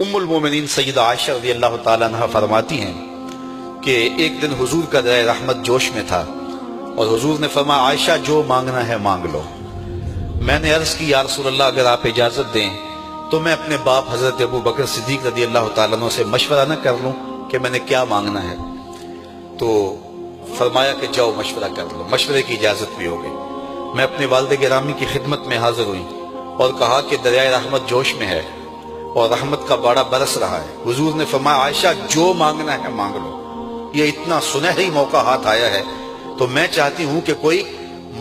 ام المومنین سیدہ عائشہ رضی اللہ تعالیٰ عنہ فرماتی ہیں کہ ایک دن حضور کا دریا رحمت جوش میں تھا اور حضور نے فرمایا عائشہ جو مانگنا ہے مانگ لو۔ میں نے عرض کی یا رسول اللہ اگر آپ اجازت دیں تو میں اپنے باپ حضرت ابو بکر صدیق رضی اللہ تعالیٰ عنہ سے مشورہ نہ کر لوں کہ میں نے کیا مانگنا ہے؟ تو فرمایا کہ جاؤ مشورہ کر لو، مشورے کی اجازت بھی ہو گئی۔ میں اپنے والد گرامی کی خدمت میں حاضر ہوئی اور کہا کہ دریائے رحمت جوش میں ہے اور رحمت کا باڑا برس رہا ہے۔ حضور نے فرمایا عائشہ جو مانگنا ہے مانگ لو، یہ اتنا سنہری موقع ہاتھ آیا ہے تو میں چاہتی ہوں کہ کوئی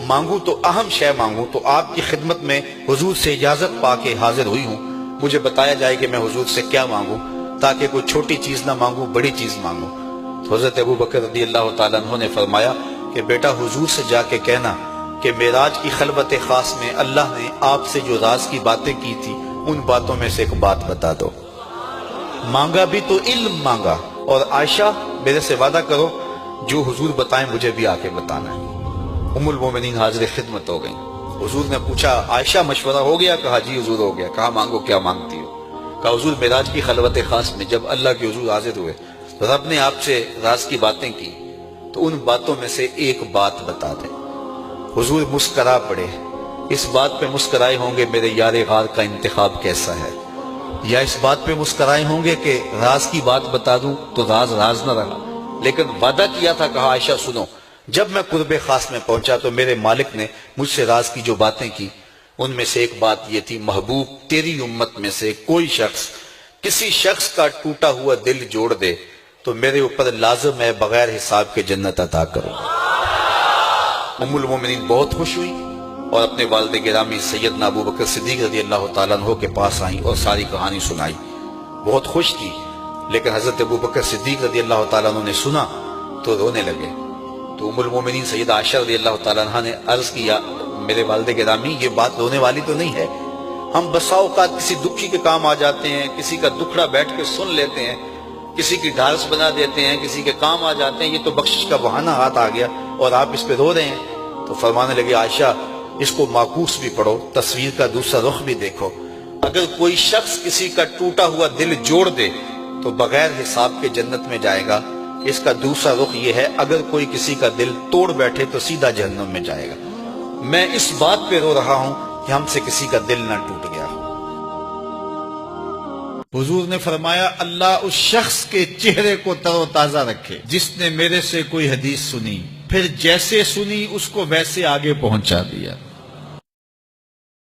مانگوں تو اہم شے مانگوں، تو آپ کی خدمت میں حضور سے اجازت پا کے حاضر ہوئی ہوں، مجھے بتایا جائے کہ میں حضور سے کیا مانگوں تاکہ کوئی چھوٹی چیز نہ مانگوں بڑی چیز مانگوں۔ تو حضرت ابو بکر رضی اللہ تعالیٰ عنہ نے فرمایا کہ بیٹا حضور سے جا کے کہنا کہ معراج کی خلوت خاص میں اللہ نے آپ سے جو راز کی باتیں کی تھی ان باتوں میں سے ایک بات بتا دو۔ مانگا بھی تو علم مانگا، اور عائشہ میرے سے وعدہ کرو جو حضور بتائیں مجھے بھی آ کے بتانا ہے۔ ام المومنین حاضر خدمت ہو گئیں۔ حضور نے پوچھا عائشہ مشورہ ہو گیا؟ کہا جی حضور ہو گیا۔ کہا مانگو کیا مانگتی ہو؟ کہا حضور معراج کی خلوت خاص میں جب اللہ کے حضور حاضر ہوئے رب نے آپ سے راز کی باتیں کی تو ان باتوں میں سے ایک بات بتا دیں۔ حضور مسکرا پڑے، اس بات پہ مسکرائے ہوں گے میرے یار غار کا انتخاب کیسا ہے، یا اس بات پہ مسکرائے ہوں گے کہ راز کی بات بتا دوں تو راز راز نہ رہا، لیکن وعدہ کیا تھا۔ کہا عائشہ سنو، جب میں قرب خاص میں پہنچا تو میرے مالک نے مجھ سے راز کی جو باتیں کی ان میں سے ایک بات یہ تھی، محبوب تیری امت میں سے کوئی شخص کسی شخص کا ٹوٹا ہوا دل جوڑ دے تو میرے اوپر لازم ہے بغیر حساب کے جنت عطا کرو۔ ام المومنین بہت خوش ہوئی اور اپنے والد گرامی سیدنا ابو بکر صدیق رضی اللہ تعالیٰ عنہ کے پاس آئیں اور ساری کہانی سنائی۔ بہت خوش تھی، لیکن حضرت ابو بکر صدیق رضی اللہ تعالیٰ عنہ نے سنا تو رونے لگے۔ تو ام المومنین سیدہ عائشہ رضی اللہ تعالیٰ عنہ نے عرض کیا میرے والد گرامی یہ بات رونے والی تو نہیں ہے، ہم بسا اوقات کسی دکھی کے کام آ جاتے ہیں، کسی کا دکھڑا بیٹھ کے سن لیتے ہیں، کسی کی ڈھارس بنا دیتے ہیں، کسی کے کام آ جاتے ہیں، یہ تو بخشش کا بہانہ ہاتھ آ گیا اور آپ اس پہ رو رہے ہیں۔ تو فرمانے لگے عائشہ اس کو معکوس بھی پڑھو، تصویر کا دوسرا رخ بھی دیکھو، اگر کوئی شخص کسی کا ٹوٹا ہوا دل جوڑ دے تو بغیر حساب کے جنت میں جائے گا، اس کا دوسرا رخ یہ ہے اگر کوئی کسی کا دل توڑ بیٹھے تو سیدھا جہنم میں جائے گا۔ میں اس بات پہ رو رہا ہوں کہ ہم سے کسی کا دل نہ ٹوٹ گیا ہو۔ حضور نے فرمایا اللہ اس شخص کے چہرے کو تر و تازہ رکھے جس نے میرے سے کوئی حدیث سنی، پھر جیسے سنی اس کو ویسے آگے پہنچا دیا۔